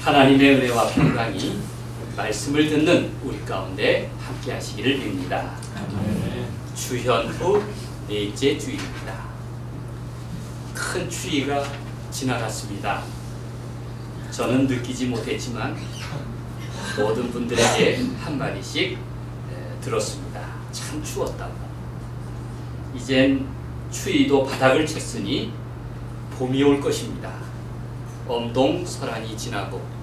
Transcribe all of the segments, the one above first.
하나님의 은혜와 평강이 말씀을 듣는 우리 가운데 함께 하시기를 빕니다. 주현후 넷째 주일입니다. 큰 추위가 지나갔습니다. 저는 느끼지 못했지만 모든 분들에게 한마디씩 들었습니다. 참 추웠다고. 이젠 추위도 바닥을 쳤으니 봄이 올 것입니다. 엄동설한이 지나고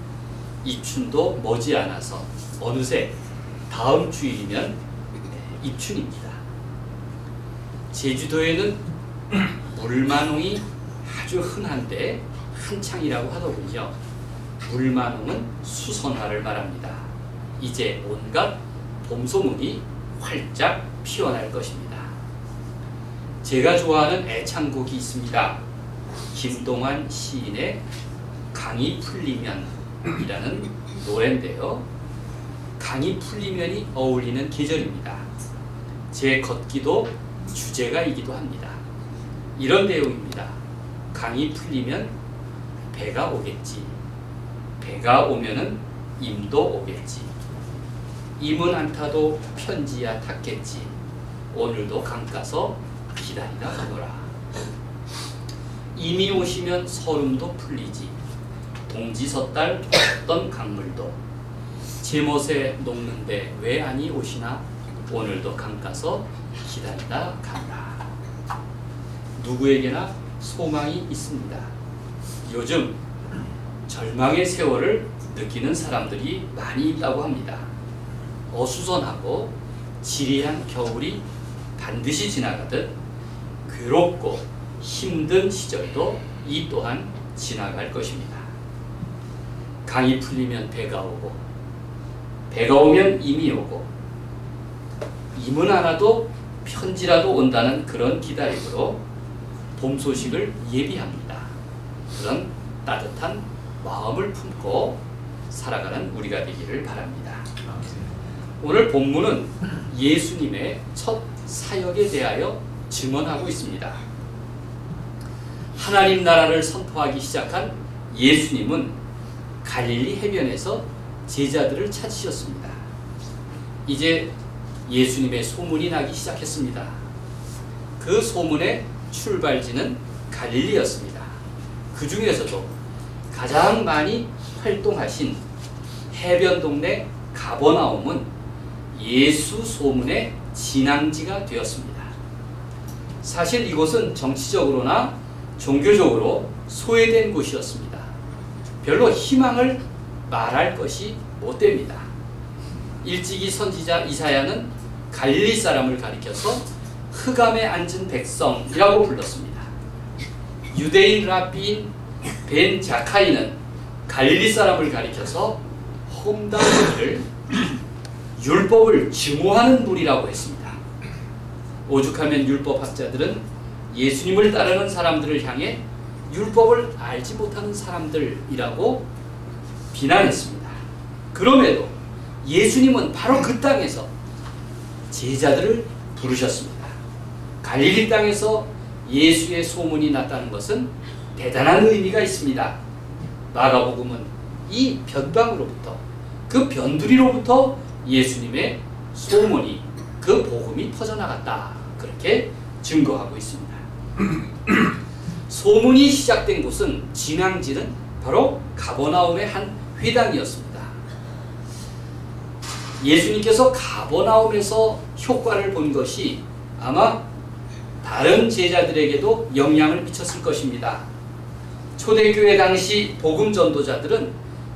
입춘도 머지않아서 어느새 다음 주일이면 입춘입니다. 제주도에는 물만홍이 아주 흔한데 한창이라고 하더군요. 물만홍은 수선화를 말합니다. 이제 온갖 봄소문이 활짝 피어날 것입니다. 제가 좋아하는 애창곡이 있습니다. 김동완 시인의 강이 풀리면이라는 노래인데요. 강이 풀리면이 어울리는 계절입니다. 제 걷기도 주제가이기도 합니다. 이런 내용입니다. 강이 풀리면 배가 오겠지. 배가 오면은 임도 오겠지. 임은 안 타도 편지야 탔겠지. 오늘도 강가서 기다리다 가노라. 임이 오시면 서름도 풀리지. 동지섣달 어떤 강물도 제못에 녹는데 왜 아니 오시나. 오늘도 강가서 기다리다 가노라. 누구에게나 소망이 있습니다. 요즘 절망의 세월을 느끼는 사람들이 많이 있다고 합니다. 어수선하고 지리한 겨울이 반드시 지나가듯 괴롭고 힘든 시절도 이 또한 지나갈 것입니다. 강이 풀리면 배가 오고 배가 오면 임이 오고 임은 안 와도 편지라도 온다는 그런 기다림으로 봄 소식을 예비합니다. 그런 따뜻한 마음을 품고 살아가는 우리가 되기를 바랍니다. 오늘 본문은 예수님의 첫 사역에 대하여 증언하고 있습니다. 하나님 나라를 선포하기 시작한 예수님은 갈릴리 해변에서 제자들을 찾으셨습니다. 이제 예수님의 소문이 나기 시작했습니다. 그 소문의 출발지는 갈릴리였습니다. 그 중에서도 가장 많이 활동하신 해변 동네 가버나움은 예수 소문의 진앙지가 되었습니다. 사실 이곳은 정치적으로나 종교적으로 소외된 곳이었습니다. 별로 희망을 말할 것이 못 됩니다. 일찍이 선지자 이사야는 갈릴리 사람을 가리켜서 흑암에 앉은 백성이라고 불렀습니다. 유대인 랍비인 벤 자카이는 갈릴리 사람을 가리켜서 험담을 율법을 증오하는 무리라고 했습니다. 오죽하면 율법학자들은 예수님을 따르는 사람들을 향해 율법을 알지 못하는 사람들이라고 비난했습니다. 그럼에도 예수님은 바로 그 땅에서 제자들을 부르셨습니다. 갈릴리 땅에서 예수의 소문이 났다는 것은 대단한 의미가 있습니다. 마가복음은 이 변방으로부터, 그 변두리로부터 예수님의 소문이, 그 복음이 퍼져나갔다, 그렇게 증거하고 있습니다. 소문이 시작된 곳은 진앙지는 바로 가버나움의 한 회당이었습니다. 예수님께서 가버나움에서 효과를 본 것이 아마 다른 제자들에게도 영향을 미쳤을 것입니다. 초대교회 당시 복음 전도자들은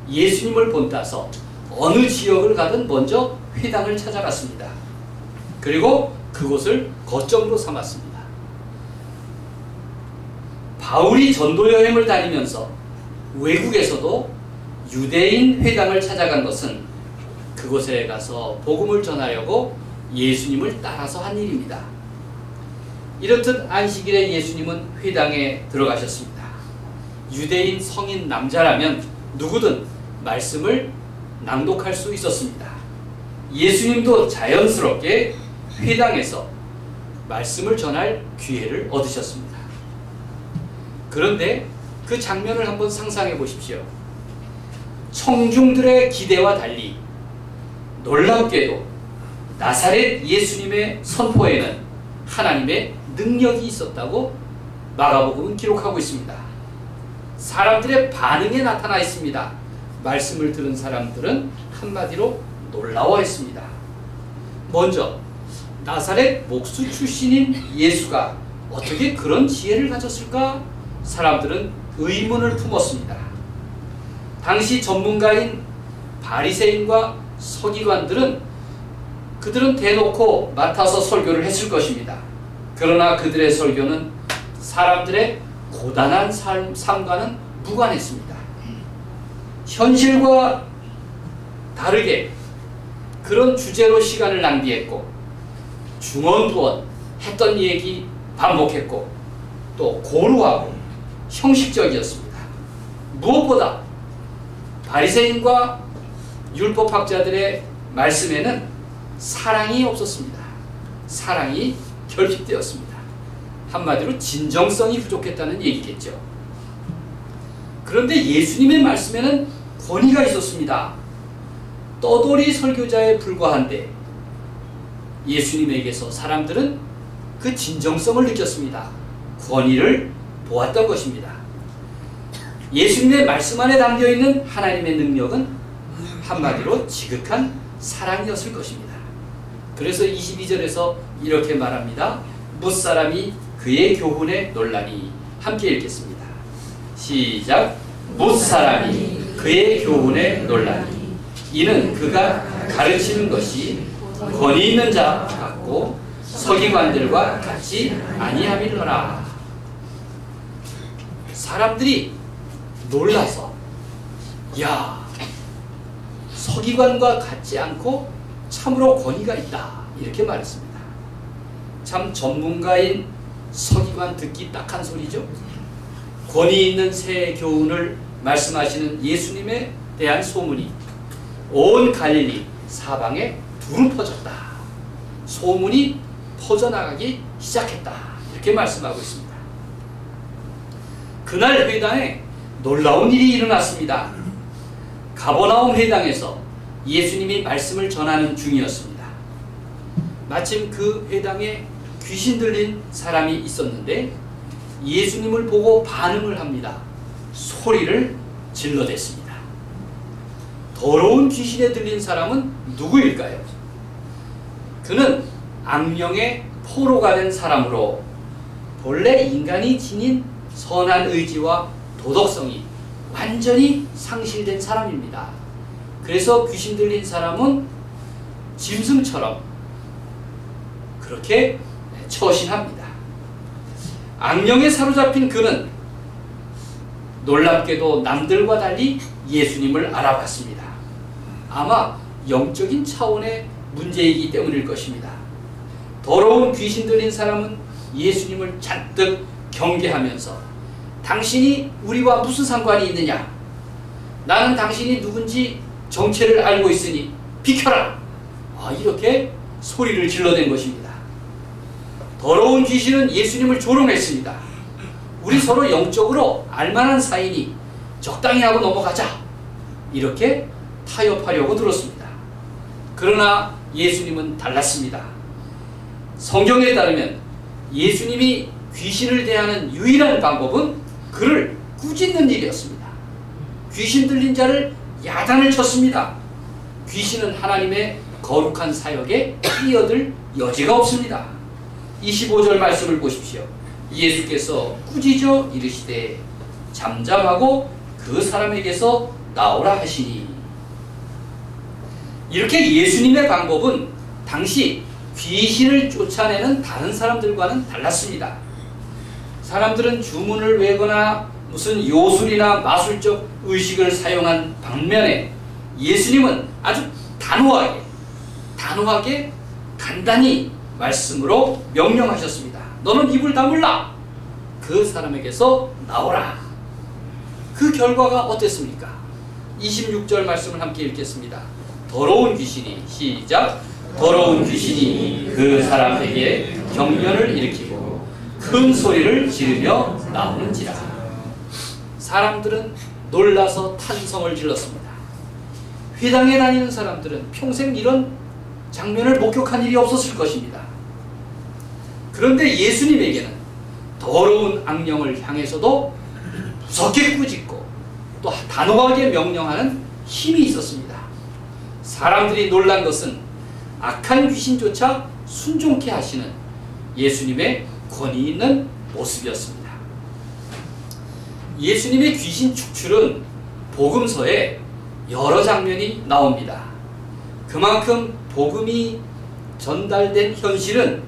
예수님을 본따서 어느 지역을 가든 먼저 회당을 찾아갔습니다. 그리고 그곳을 거점으로 삼았습니다. 바울이 전도 여행을 다니면서 외국에서도 유대인 회당을 찾아간 것은 그곳에 가서 복음을 전하려고 예수님을 따라서 한 일입니다. 이렇듯 안식일에 예수님은 회당에 들어가셨습니다. 유대인 성인 남자라면 누구든 말씀을 낭독할 수 있었습니다. 예수님도 자연스럽게 회당에서 말씀을 전할 기회를 얻으셨습니다. 그런데 그 장면을 한번 상상해 보십시오. 청중들의 기대와 달리 놀랍게도 나사렛 예수님의 선포에는 하나님의 능력이 있었다고 마가복음은 기록하고 있습니다. 사람들의 반응에 나타나 있습니다. 말씀을 들은 사람들은 한마디로 놀라워했습니다. 먼저 나사렛 목수 출신인 예수가 어떻게 그런 지혜를 가졌을까? 사람들은 의문을 품었습니다. 당시 전문가인 바리새인과 서기관들은 그들은 대놓고 맡아서 설교를 했을 것입니다. 그러나 그들의 설교는 사람들의 고단한 삶과는 무관했습니다. 현실과 다르게 그런 주제로 시간을 낭비했고 중언부언 했던 얘기 반복했고 또 고루하고 형식적이었습니다. 무엇보다 바리새인과 율법학자들의 말씀에는 사랑이 없었습니다. 사랑이 결핍되었습니다. 한마디로 진정성이 부족했다는 얘기겠죠. 그런데 예수님의 말씀에는 권위가 있었습니다. 떠돌이 설교자에 불과한데 예수님에게서 사람들은 그 진정성을 느꼈습니다. 권위를 보았던 것입니다. 예수님의 말씀 안에 담겨있는 하나님의 능력은 한마디로 지극한 사랑이었을 것입니다. 그래서 22절에서 이렇게 말합니다. 뭇사람이 그의 교훈에 놀라니. 함께 읽겠습니다. 시작. 뭇사람이 그의 교훈에 놀라니 이는 그가 가르치는 것이 권위 있는 자 같고 서기관들과 같이 아니함일러라. 사람들이 놀라서 야, 서기관과 같지 않고 참으로 권위가 있다 이렇게 말했습니다. 참 전문가인 서기관 듣기 딱한 소리죠. 권위 있는 새 교훈을 말씀하시는 예수님에 대한 소문이 온 갈릴리 사방에 두루 퍼졌다. 소문이 퍼져나가기 시작했다. 이렇게 말씀하고 있습니다. 그날 회당에 놀라운 일이 일어났습니다. 가버나움 회당에서 예수님이 말씀을 전하는 중이었습니다. 마침 그 회당에 귀신 들린 사람이 있었는데 예수님을 보고 반응을 합니다. 소리를 질러댔습니다. 더러운 귀신에 들린 사람은 누구일까요? 그는 악령의 포로가 된 사람으로 본래 인간이 지닌 선한 의지와 도덕성이 완전히 상실된 사람입니다. 그래서 귀신 들린 사람은 짐승처럼 그렇게 처신합니다. 악령에 사로잡힌 그는 놀랍게도 남들과 달리 예수님을 알아봤습니다. 아마 영적인 차원의 문제이기 때문일 것입니다. 더러운 귀신 들린 사람은 예수님을 잔뜩 경계하면서 당신이 우리와 무슨 상관이 있느냐? 나는 당신이 누군지 정체를 알고 있으니 비켜라! 이렇게 소리를 질러댄 것입니다. 더러운 귀신은 예수님을 조롱했습니다. 우리 서로 영적으로 알만한 사이니 적당히 하고 넘어가자. 이렇게 타협하려고 들었습니다. 그러나 예수님은 달랐습니다. 성경에 따르면 예수님이 귀신을 대하는 유일한 방법은 그를 꾸짖는 일이었습니다. 귀신 들린 자를 야단을 쳤습니다. 귀신은 하나님의 거룩한 사역에 끼어들 여지가 없습니다. 25절 말씀을 보십시오. 예수께서 꾸짖어 이르시되 잠잠하고 그 사람에게서 나오라 하시니. 이렇게 예수님의 방법은 당시 귀신을 쫓아내는 다른 사람들과는 달랐습니다. 사람들은 주문을 외거나 무슨 요술이나 마술적 의식을 사용한 반면에 예수님은 아주 단호하게 간단히 말씀으로 명령하셨습니다. 너는 입을 다물라. 그 사람에게서 나오라. 그 결과가 어땠습니까? 26절 말씀을 함께 읽겠습니다. 더러운 귀신이 시작. 더러운 귀신이 그 사람에게 경련을 일으키고 큰 소리를 지르며 나오는지라. 사람들은 놀라서 탄성을 질렀습니다. 회당에 다니는 사람들은 평생 이런 장면을 목격한 일이 없었을 것입니다. 그런데 예수님에게는 더러운 악령을 향해서도 무섭게 꾸짖고 또 단호하게 명령하는 힘이 있었습니다. 사람들이 놀란 것은 악한 귀신조차 순종케 하시는 예수님의 권위 있는 모습이었습니다. 예수님의 귀신 축출은 복음서에 여러 장면이 나옵니다. 그만큼 복음이 전달된 현실은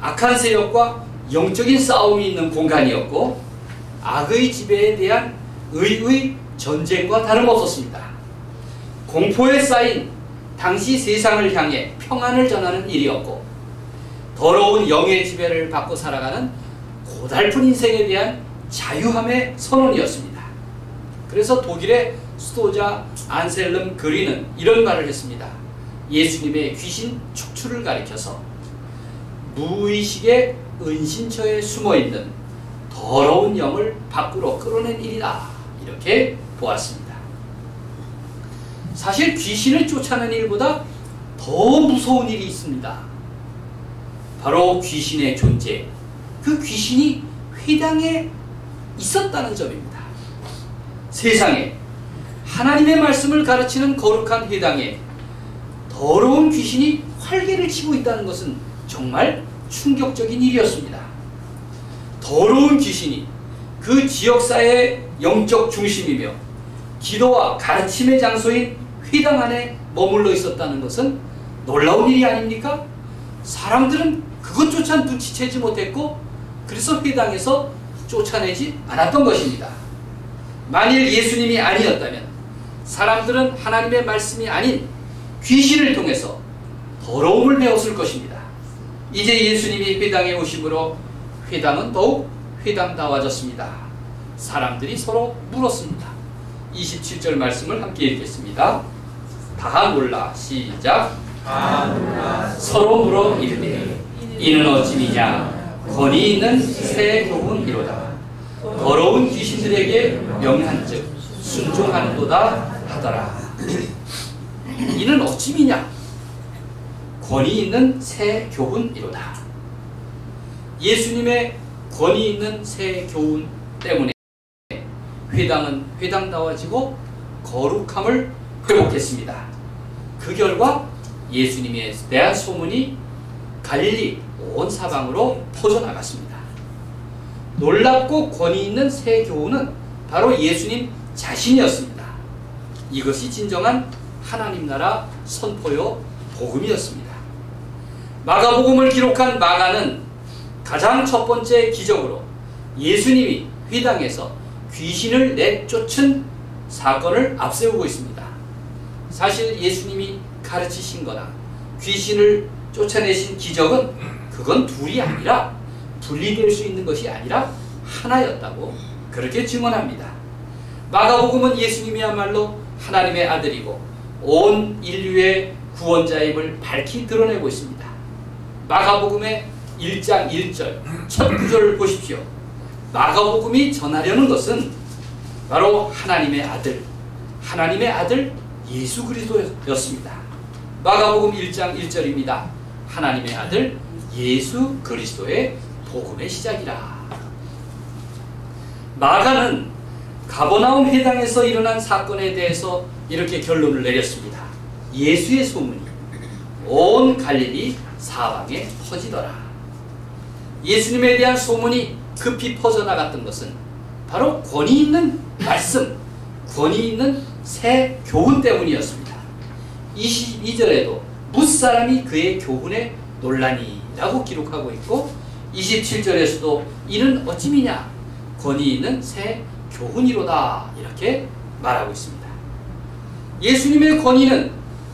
악한 세력과 영적인 싸움이 있는 공간이었고 악의 지배에 대한 의의 전쟁과 다름없었습니다. 공포에 쌓인 당시 세상을 향해 평안을 전하는 일이었고 더러운 영의 지배를 받고 살아가는 고달픈 인생에 대한 자유함의 선언이었습니다. 그래서 독일의 수도자 안셀름 그리는 이런 말을 했습니다. 예수님의 귀신 축출을 가리켜서 무의식의 은신처에 숨어있는 더러운 영을 밖으로 끌어낸 일이다, 이렇게 보았습니다. 사실 귀신을 쫓아내는 일보다 더 무서운 일이 있습니다. 바로 귀신의 존재, 그 귀신이 회당에 있었다는 점입니다. 세상에 하나님의 말씀을 가르치는 거룩한 회당에 더러운 귀신이 활개를 치고 있다는 것은 정말 충격적인 일이었습니다. 더러운 귀신이 그 지역사회의 영적 중심이며 기도와 가르침의 장소인 회당 안에 머물러 있었다는 것은 놀라운 일이 아닙니까? 사람들은 그것조차 눈치채지 못했고 그래서 회당에서 쫓아내지 않았던 것입니다. 만일 예수님이 아니었다면 사람들은 하나님의 말씀이 아닌 귀신을 통해서 더러움을 배웠을 것입니다. 이제 예수님이 회당에 오심으로 회당은 더욱 회당다워졌습니다. 사람들이 서로 물었습니다. 27절 말씀을 함께 읽겠습니다. 다 놀라, 시작. 다 놀라 서로 물어 이르되 이는 어찌미냐 권위 있는 새 교훈이로다. 더러운 귀신들에게 명한즉 순종하는도다 하더라. 이는 어찌미냐 권위 있는 새 교훈이로다. 예수님의 권위 있는 새 교훈 때문에 회당은 회당다워지고 거룩함을 회복했습니다. 그 결과 예수님에 대한 소문이 갈릴리 온 사방으로 퍼져나갔습니다. 놀랍고 권위 있는 새 교훈은 바로 예수님 자신이었습니다. 이것이 진정한 하나님 나라 선포요 복음이었습니다. 마가복음을 기록한 마가는 가장 첫 번째 기적으로 예수님이 회당에서 귀신을 내쫓은 사건을 앞세우고 있습니다. 사실 예수님이 가르치신 거나 귀신을 쫓아내신 기적은 그건 둘이 아니라 분리될 수 있는 것이 아니라 하나였다고 그렇게 증언합니다. 마가복음은 예수님이야말로 하나님의 아들이고 온 인류의 구원자임을 밝히 드러내고 있습니다. 마가복음의 1장 1절 첫 구절을 보십시오. 마가복음이 전하려는 것은 바로 하나님의 아들 예수 그리스도였습니다. 마가복음 1장 1절입니다. 하나님의 아들 예수 그리스도의 복음의 시작이라. 마가는 가버나움 회당에서 일어난 사건에 대해서 이렇게 결론을 내렸습니다. 예수의 소문이 온 갈릴리 사방에 퍼지더라. 예수님에 대한 소문이 급히 퍼져나갔던 것은 바로 권위 있는 말씀, 권위 있는 새 교훈 때문이었습니다. 22절에도 무사람이 그의 교훈에 놀라니 라고 기록하고 있고 27절에서도 이는 어찌미냐 권위 있는 새 교훈이로다 이렇게 말하고 있습니다. 예수님의 권위는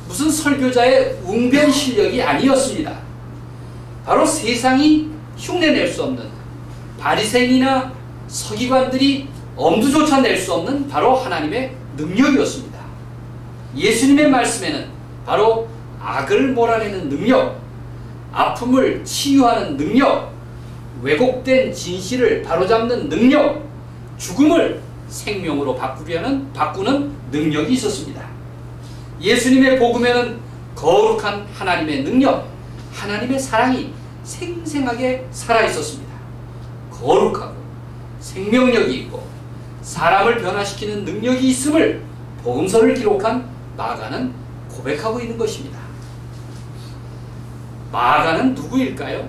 무슨 설교자의 웅변 실력이 아니었습니다. 바로 세상이 흉내낼 수 없는 바리새인이나 서기관들이 엄두조차 낼 수 없는 바로 하나님의 능력이었습니다. 예수님의 말씀에는 바로 악을 몰아내는 능력, 아픔을 치유하는 능력, 왜곡된 진실을 바로잡는 능력, 죽음을 생명으로 바꾸는 능력이 있었습니다. 예수님의 복음에는 거룩한 하나님의 능력, 하나님의 사랑이 생생하게 살아있었습니다. 거룩하고 생명력이 있고 사람을 변화시키는 능력이 있음을 복음서를 기록한 마가는 고백하고 있는 것입니다. 마가는 누구일까요?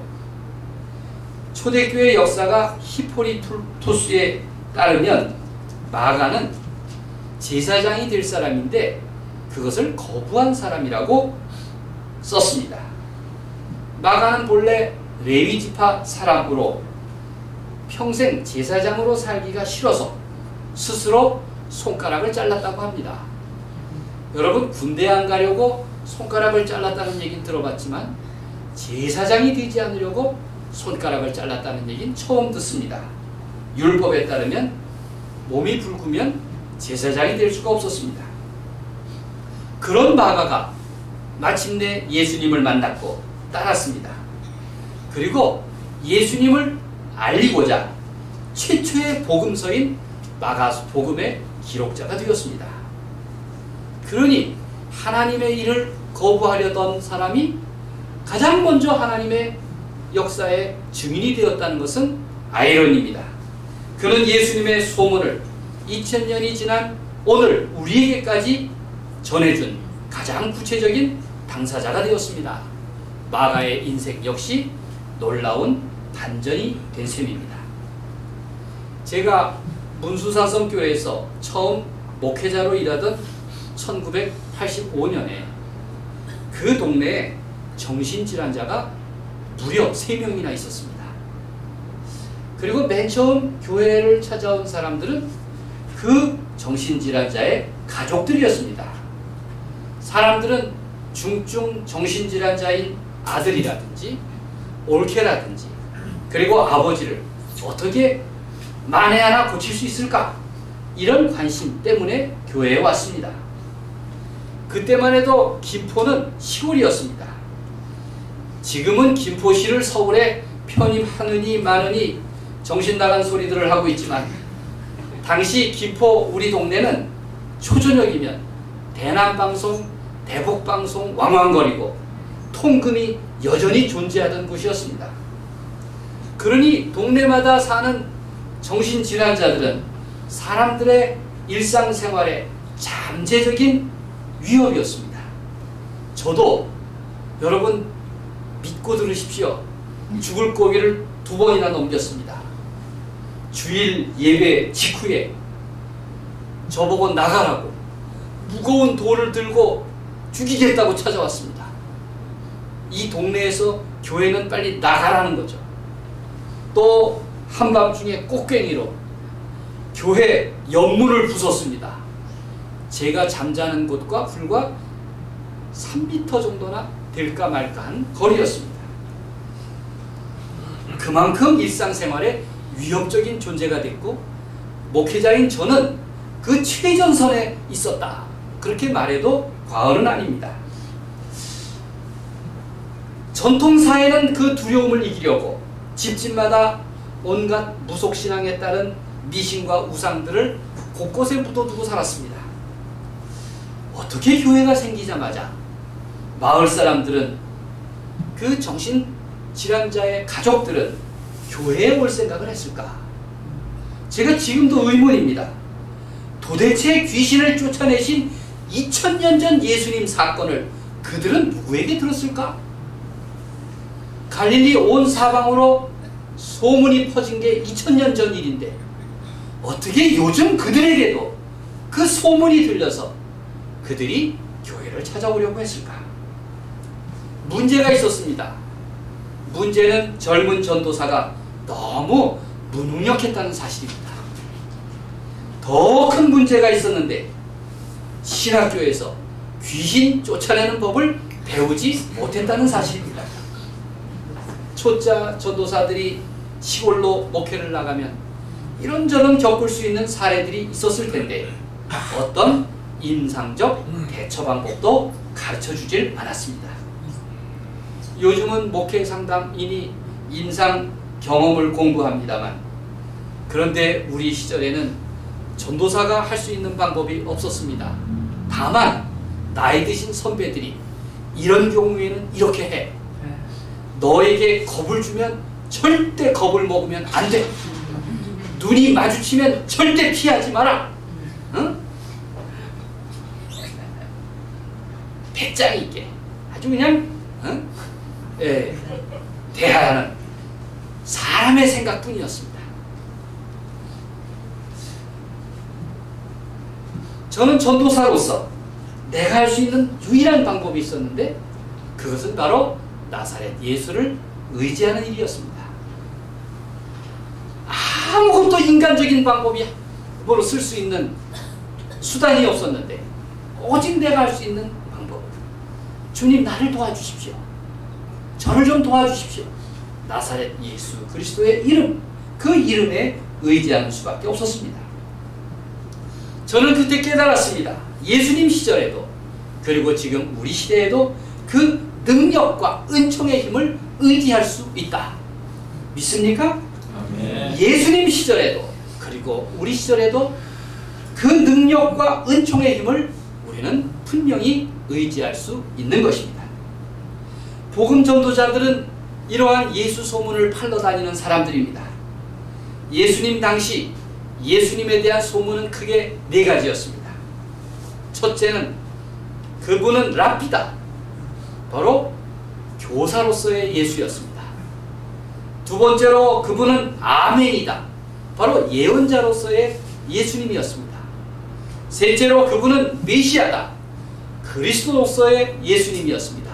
초대교회 역사가 히포리토스에 따르면 마가는 제사장이 될 사람인데 그것을 거부한 사람이라고 썼습니다. 마가는 본래 레위 지파 사람으로 평생 제사장으로 살기가 싫어서 스스로 손가락을 잘랐다고 합니다. 여러분, 군대 안 가려고 손가락을 잘랐다는 얘기는 들어봤지만 제사장이 되지 않으려고 손가락을 잘랐다는 얘기는 처음 듣습니다. 율법에 따르면 몸이 붉으면 제사장이 될 수가 없었습니다. 그런 마가가 마침내 예수님을 만났고 따랐습니다. 그리고 예수님을 알리고자 최초의 복음서인 마가복음의 기록자가 되었습니다. 그러니 하나님의 일을 거부하려던 사람이 가장 먼저 하나님의 역사의 증인이 되었다는 것은 아이러니입니다. 그는 예수님의 소문을 2000년이 지난 오늘 우리에게까지 전해준 가장 구체적인 당사자가 되었습니다. 마가의 인생 역시 놀라운 반전이 된 셈입니다. 제가 문수사성교회에서 처음 목회자로 일하던 1985년에 그 동네에 정신질환자가 무려 3명이나 있었습니다. 그리고 맨 처음 교회를 찾아온 사람들은 그 정신질환자의 가족들이었습니다. 사람들은 중증 정신질환자인 아들이라든지 올케라든지 그리고 아버지를 어떻게 만에 하나 고칠 수 있을까? 이런 관심 때문에 교회에 왔습니다. 그때만 해도 김포는 시골이었습니다. 지금은 김포시를 서울에 편입하느니 마느니 정신나간 소리들을 하고 있지만 당시 김포 우리 동네는 초저녁이면 대남방송, 대북방송 왕왕거리고 통금이 여전히 존재하던 곳이었습니다. 그러니 동네마다 사는 정신질환자들은 사람들의 일상생활에 잠재적인 위협이었습니다. 저도 여러분 믿고 들으십시오. 죽을 고비를 2번이나 넘겼습니다. 주일 예배 직후에 저보고 나가라고 무거운 돌을 들고 죽이겠다고 찾아왔습니다. 이 동네에서 교회는 빨리 나가라는 거죠. 또 한밤중에 꽃괭이로 교회 연문을 부쉈습니다. 제가 잠자는 곳과 불과 3m 정도나 될까 말까한 거리였습니다. 그만큼 일상생활에 위협적인 존재가 됐고 목회자인 저는 그 최전선에 있었다. 그렇게 말해도 과언은 아닙니다. 전통사회는 그 두려움을 이기려고 집집마다 온갖 무속신앙에 따른 미신과 우상들을 곳곳에 묻어두고 살았습니다. 어떻게 교회가 생기자마자 마을 사람들은 그 정신질환자의 가족들은 교회에 올 생각을 했을까? 제가 지금도 의문입니다. 도대체 귀신을 쫓아내신 2000년 전 예수님 사건을 그들은 누구에게 들었을까? 갈릴리 온 사방으로 소문이 퍼진 게 2000년 전 일인데 어떻게 요즘 그들에게도 그 소문이 들려서 그들이 교회를 찾아오려고 했을까? 문제가 있었습니다. 문제는 젊은 전도사가 너무 무능력했다는 사실입니다. 더 큰 문제가 있었는데 신학교에서 귀신 쫓아내는 법을 배우지 못했다는 사실입니다. 초짜 전도사들이 시골로 목회를 나가면 이런저런 겪을 수 있는 사례들이 있었을 텐데 어떤 임상적 대처 방법도 가르쳐주질 않았습니다. 요즘은 목회 상담인이 임상 경험을 공부합니다만 그런데 우리 시절에는 전도사가 할 수 있는 방법이 없었습니다. 다만 나이 드신 선배들이 이런 경우에는 이렇게 해. 너에게 겁을 주면 절대 겁을 먹으면 안 돼. 눈이 마주치면 절대 피하지 마라. 응? 배짱 있게 아주 그냥 응? 예, 대하는 사람의 생각뿐이었습니다. 저는 전도사로서 내가 할 수 있는 유일한 방법이 있었는데 그것은 바로 나사렛 예수를 의지하는 일이었습니다. 아무것도 인간적인 방법이 뭐로 쓸 수 있는 수단이 없었는데 오직 내가 할 수 있는 방법, 주님 나를 도와주십시오. 저를 좀 도와주십시오. 나사렛 예수 그리스도의 이름, 그 이름에 의지하는 수밖에 없었습니다. 저는 그때 깨달았습니다. 예수님 시절에도 그리고 지금 우리 시대에도 그 능력과 은총의 힘을 의지할 수 있다. 믿습니까? 아멘. 예수님 시절에도 그리고 우리 시절에도 그 능력과 은총의 힘을 우리는 분명히 의지할 수 있는 것입니다. 복음 전도자들은 이러한 예수 소문을 팔러 다니는 사람들입니다. 예수님 당시 예수님에 대한 소문은 크게 네 가지였습니다. 첫째는 그분은 랍비다. 바로 교사로서의 예수였습니다. 두 번째로 그분은 아멘이다. 바로 예언자로서의 예수님이었습니다. 셋째로 그분은 메시아다. 그리스도로서의 예수님이었습니다.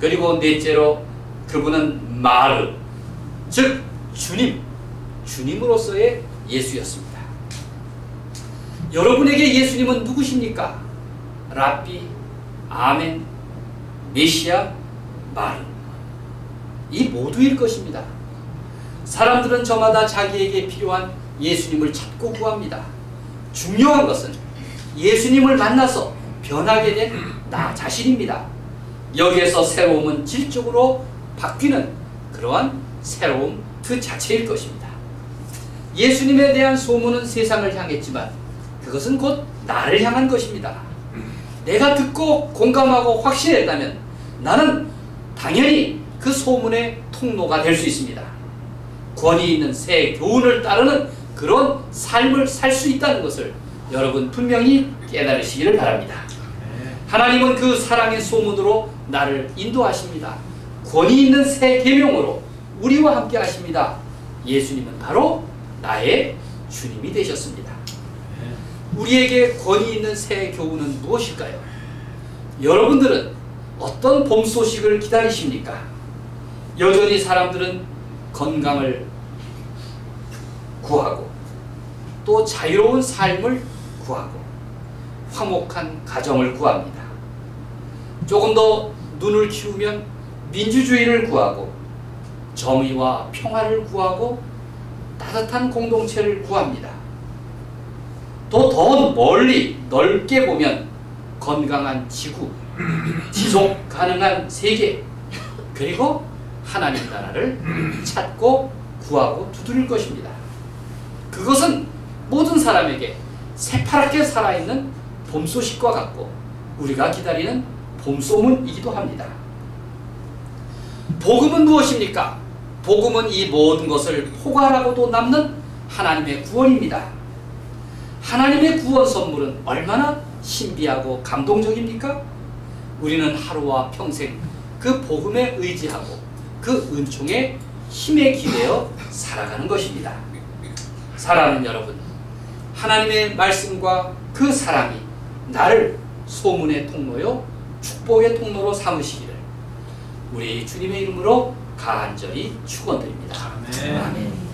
그리고 넷째로 그분은 마르, 즉 주님, 주님으로서의 예수였습니다. 여러분에게 예수님은 누구십니까? 랍비, 아멘, 메시아, 마르. 이 모두일 것입니다. 사람들은 저마다 자기에게 필요한 예수님을 찾고 구합니다. 중요한 것은 예수님을 만나서 변하게 된 나 자신입니다. 여기에서 새로움은 질적으로 바뀌는 그러한 새로움 그 자체일 것입니다. 예수님에 대한 소문은 세상을 향했지만 그것은 곧 나를 향한 것입니다. 내가 듣고 공감하고 확신했다면 나는 당연히 그 소문의 통로가 될 수 있습니다. 권위 있는 새 교훈을 따르는 그런 삶을 살 수 있다는 것을 여러분 분명히 깨달으시기를 바랍니다. 하나님은 그 사랑의 소문으로 나를 인도하십니다. 권위 있는 새 계명으로 우리와 함께 하십니다. 예수님은 바로 나의 주님이 되셨습니다. 우리에게 권위 있는 새 교훈은 무엇일까요? 여러분들은 어떤 봄 소식을 기다리십니까? 여전히 사람들은 건강을 구하고 또 자유로운 삶을 구하고 화목한 가정을 구합니다. 조금 더 눈을 키우면 민주주의를 구하고 정의와 평화를 구하고 따뜻한 공동체를 구합니다. 또 더 멀리 넓게 보면 건강한 지구, 지속 가능한 세계, 그리고 하나님 나라를 찾고 구하고 두드릴 것입니다. 그것은 모든 사람에게 새파랗게 살아있는 봄 소식과 같고 우리가 기다리는 봄 소문이기도 합니다. 복음은 무엇입니까? 복음은 이 모든 것을 포괄하고도 남는 하나님의 구원입니다. 하나님의 구원 선물은 얼마나 신비하고 감동적입니까? 우리는 하루와 평생 그 복음에 의지하고 그 은총의 힘에 기대어 살아가는 것입니다. 사랑하는 여러분, 하나님의 말씀과 그 사랑이 나를 소문의 통로요 축복의 통로로 삼으시기를 우리 주님의 이름으로 간절히 축원드립니다. 아멘. 아멘.